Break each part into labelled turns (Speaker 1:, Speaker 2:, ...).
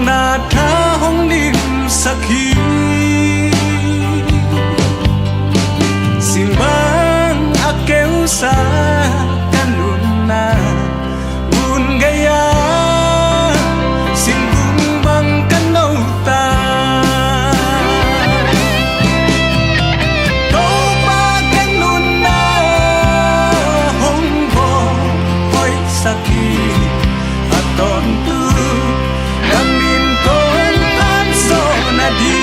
Speaker 1: na tha hong nim sakhi simbang akeu sa kanun na bun gaya simbung bang kanau ta to pa kanun na hong bo hoi sakhi aton tu namin kong tanso na di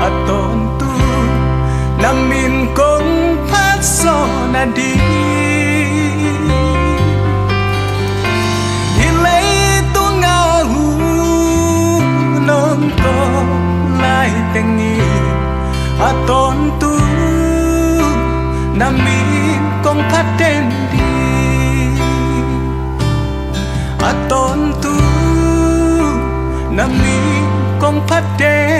Speaker 1: aton tu namin kong paso na di hilay tu nga hu non to lai tengi aton tu namin kong paten di aton tu namin kong paten